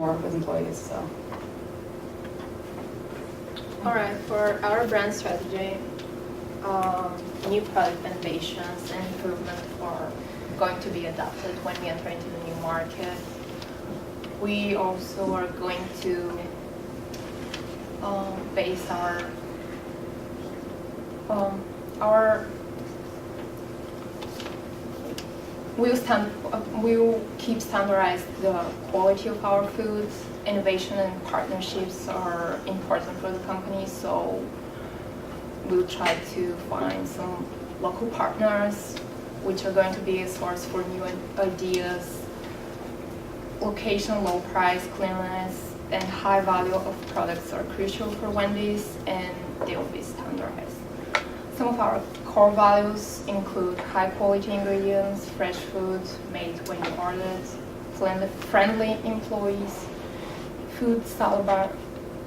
work with employees. So. All right, for our brand strategy, new product innovations and improvement are going to be adopted when we enter into the new market. We also are going to base we'll keep standardized the quality of our foods. Innovation and partnerships are important for the company, so we'll try to find some local partners which are going to be a source for new ideas. Location, low price, cleanliness, and high value of products are crucial for Wendy's, and they will be standardized. Some of our core values include high quality ingredients, fresh food made when you order it, friendly employees, food style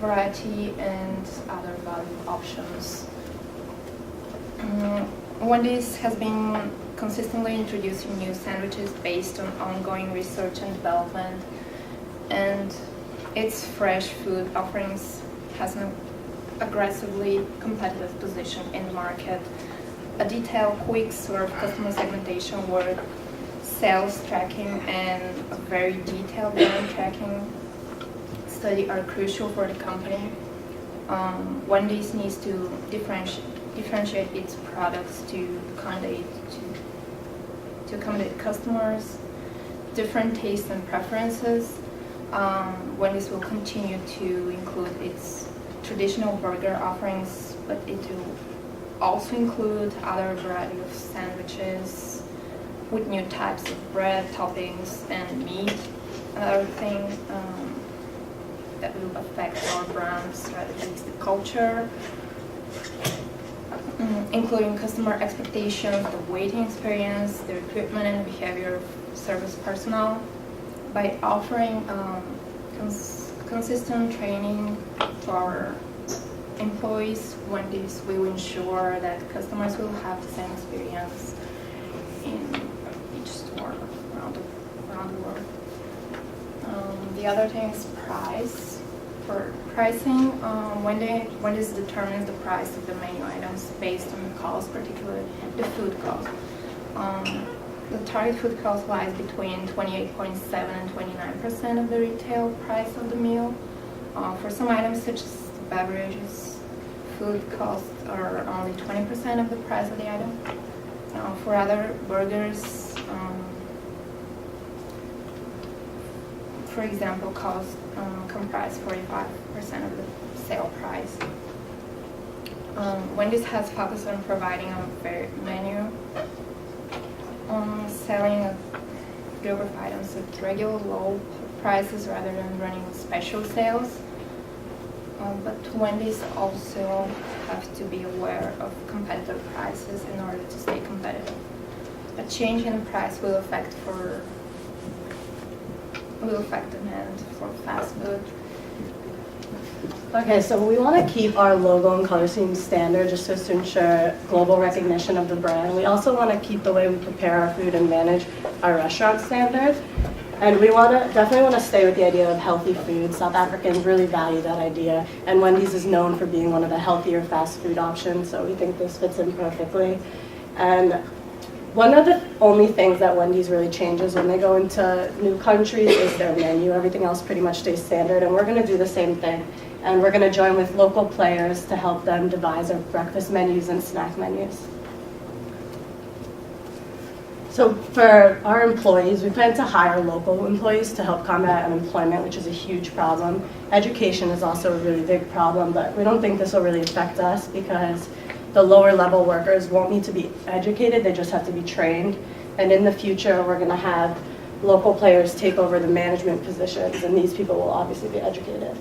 variety, and other value options. Wendy's has been consistently introducing new sandwiches based on ongoing research and development, and its fresh food offerings has an aggressively competitive position in the market. A detailed, quick serve customer segmentation work, sales tracking, and a very detailed brand tracking study are crucial for the company. Wendy's needs to differentiate its products to accommodate customers' different tastes and preferences. Wendy's will continue to include its traditional burger offerings, but it will also include other variety of sandwiches with new types of bread, toppings, and meat. Another thing that will affect our brand strategy is the culture, including customer expectations, the waiting experience, the recruitment and behavior of service personnel. By offering consistent training for our employees, Wendy's will ensure that customers will have the same experience in each store around the world. The other thing is price. For pricing, Wendy's determines the price of the menu items based on the cost, particularly the food cost. The target food cost lies between 28.7% and 29% of the retail price of the meal. For some items such as beverages, food costs are only 20% of the price of the item. For other burgers, for example, costs comprise 45% of the sale price. Wendy's has focused on providing a fair menu, selling a group of items at regular low prices rather than running special sales. But Wendy's also have to be aware of competitive prices in order to stay competitive. A change in the price will affect demand for fast food. Okay, so we want to keep our logo and color scheme standard just to ensure global recognition of the brand. We also want to keep the way we prepare our food and manage our restaurant standard. And we definitely want to stay with the idea of healthy food. South Africans really value that idea, and Wendy's is known for being one of the healthier fast food options, so we think this fits in perfectly. And one of the only things that Wendy's really changes when they go into new countries is their menu. Everything else pretty much stays standard, and we're going to do the same thing. And we're going to join with local players to help them devise our breakfast menus and snack menus. So for our employees, we plan to hire local employees to help combat unemployment, which is a huge problem. Education is also a really big problem, but we don't think this will really affect us because the lower level workers won't need to be educated, they just have to be trained. And in the future, we're going to have local players take over the management positions, and these people will obviously be educated.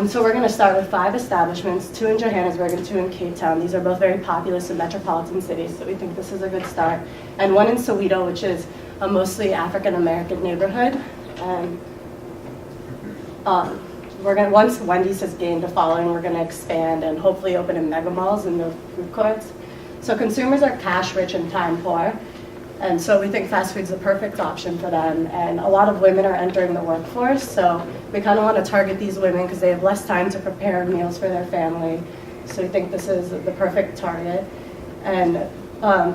So we're going to start with 5 establishments, 2 in Johannesburg and 2 in Cape Town. These are both very populous and metropolitan cities, so we think this is a good start. And 1 in Soweto, which is a mostly African-American neighborhood. And once Wendy's has gained a following, we're going to expand and hopefully open in mega malls and the food courts. So consumers are cash rich and time poor. And so we think fast food's the perfect option for them. And a lot of women are entering the workforce, so we kind of want to target these women because they have less time to prepare meals for their family. So we think this is the perfect target. And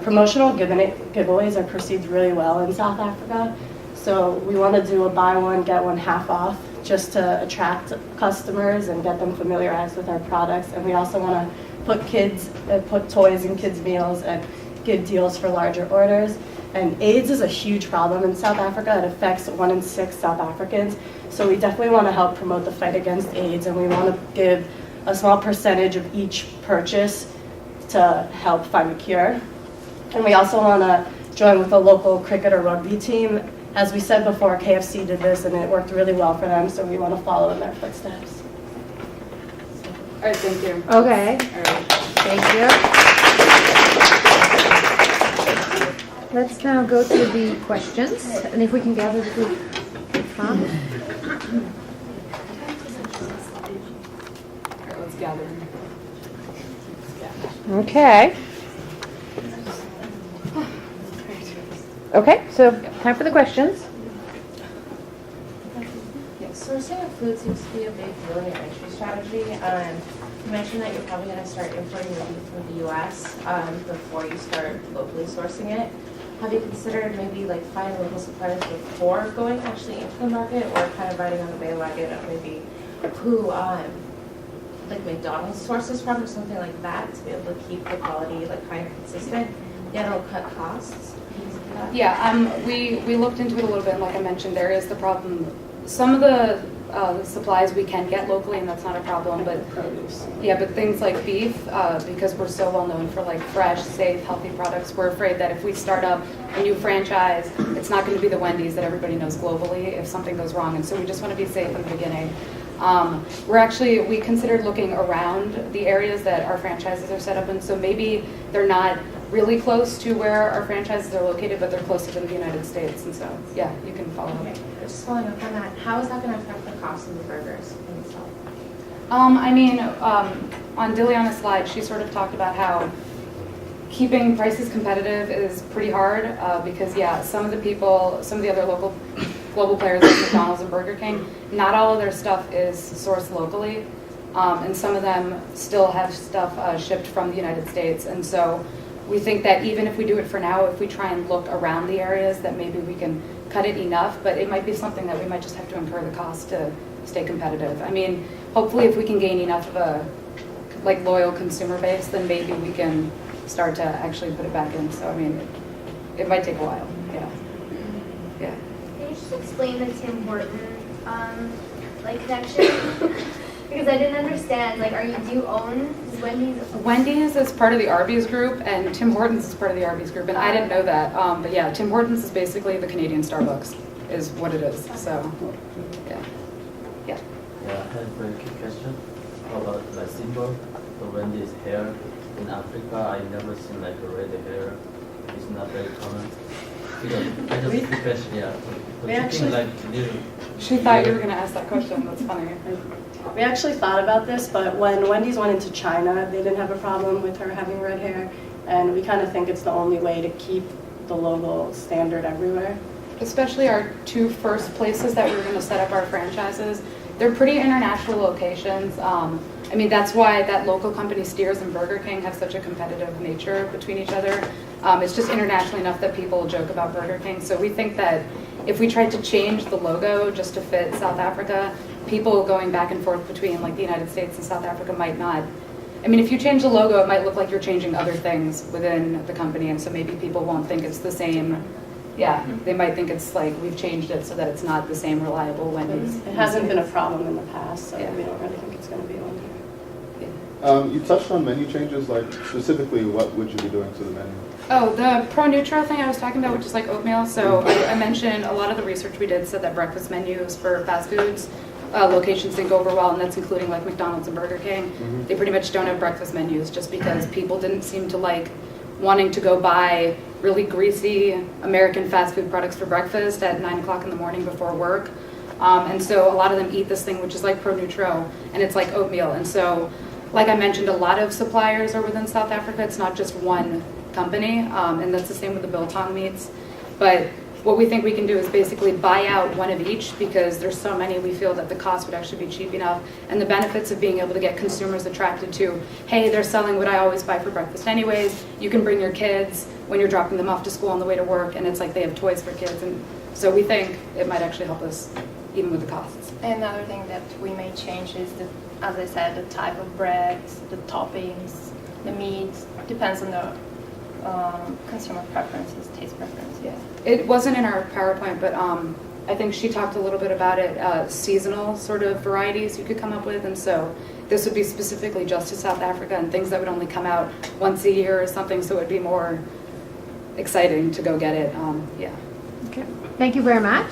promotional giveaways are perceived really well in South Africa. So we want to do a buy one, get one half off just to attract customers and get them familiarized with our products. And we also want to put toys in kids' meals and give deals for larger orders. And AIDS is a huge problem in South Africa. It affects 1 in 6 South Africans. So we definitely want to help promote the fight against AIDS, and we want to give a small percentage of each purchase to help find a cure. And we also want to join with a local cricket or rugby team. As we said before, KFC did this and it worked really well for them, so we want to follow in their footsteps. All right, thank you. Okay, All right. thank you. Let's now go to the questions, and if we can gather the group. All right, let's gather. Okay. Okay, so time for the questions. Sourcing of food seems to be a big deal in your entry strategy. You mentioned that you're probably going to start importing the beef from the U.S. Before you start locally sourcing it. Have you considered maybe like finding local suppliers before going actually into the market, or kind of riding on the bandwagon of maybe who like McDonald's sources from or something like that, to be able to keep the quality like high and consistent, yet it'll cut costs? Yeah, we looked into it a little bit, and like I mentioned, there is the problem. Some of the supplies we can get locally, and that's not a problem, but Produce. yeah, but things like beef, because we're so well known for like fresh, safe, healthy products, we're afraid that if we start up a new franchise, it's not going to be the Wendys that everybody knows globally if something goes wrong, and so we just want to be safe in the beginning. We considered looking around the areas that our franchises are set up in, so maybe they're not really close to where our franchises are located, but they're closer to the United States, and so yeah, you can follow Okay, me. just following up on that, how is that going to affect the cost of the burgers in itself? On Diliana's slide, she sort of talked about how keeping prices competitive is pretty hard because, yeah, some of the other local global players like McDonald's and Burger King, not all of their stuff is sourced locally, and some of them still have stuff shipped from the United States. And so we think that even if we do it for now, if we try and look around the areas, that maybe we can cut it enough, but it might be something that we might just have to incur the cost to stay competitive. I mean, hopefully if we can gain enough of a loyal consumer base, then maybe we can start to actually put it back in. So I mean, it might take a while. Yeah. Yeah. Can you just explain the Tim Horton connection? Because I didn't understand. Do you own Wendy's? Wendy's is part of the Arby's group, and Tim Hortons is part of the Arby's group, and I didn't know that. But yeah, Tim Hortons is basically the Canadian Starbucks, is what it is. So, yeah. Yeah, I have a very quick question about the symbol, the Wendy's hair. In Africa, I never seen like a red hair. It's not very common. Because I just the question, yeah. But We you actually- think like little. She thought you were going to ask that question. That's funny. We actually thought about this, but when Wendy's went into China, they didn't have a problem with her having red hair, and we kind of think it's the only way to keep the logo standard everywhere. Especially our two first places that we were going to set up our franchises. They're pretty international locations. I mean, that's why that local company Steers and Burger King have such a competitive nature between each other. It's just international enough that people joke about Burger King. So we think that if we tried to change the logo just to fit South Africa, people going back and forth between like the United States and South Africa might not. I mean, if you change the logo, it might look like you're changing other things within the company, and so maybe people won't think it's the same. Yeah, they might think it's like we've changed it so that it's not the same reliable Wendy's. It hasn't been a problem in the past, so Yeah. we don't really think it's going to be one here. You touched on menu changes, like specifically what would you be doing to the menu? Oh, the Pro Nutro thing I was talking about, which is like oatmeal. So I mentioned a lot of the research we did said that breakfast menus for fast foods locations didn't go over well, and that's including like McDonald's and Burger King. Mm-hmm. They pretty much don't have breakfast menus just because people didn't seem to like wanting to go buy really greasy American fast food products for breakfast at 9 o'clock in the morning before work. And so a lot of them eat this thing, which is like Pro Nutro, and it's like oatmeal. And so, like I mentioned, a lot of suppliers are within South Africa. It's not just one company, and that's the same with the biltong meats. But what we think we can do is basically buy out one of each, because there's so many, we feel that the cost would actually be cheap enough. And the benefits of being able to get consumers attracted to, hey, they're selling what I always buy for breakfast anyways. You can bring your kids when you're dropping them off to school on the way to work, and it's like they have toys for kids. And so we think it might actually help us even with the costs. Another thing that we may change is, as I said, the type of bread, the toppings, the meat, depends on the consumer preferences, taste preference. Yeah, it wasn't in our PowerPoint, but I think she talked a little bit about it, seasonal sort of varieties you could come up with, and so this would be specifically just to South Africa and things that would only come out once a year or something, so it would be more exciting to go get it. Yeah. Okay. Thank you very much.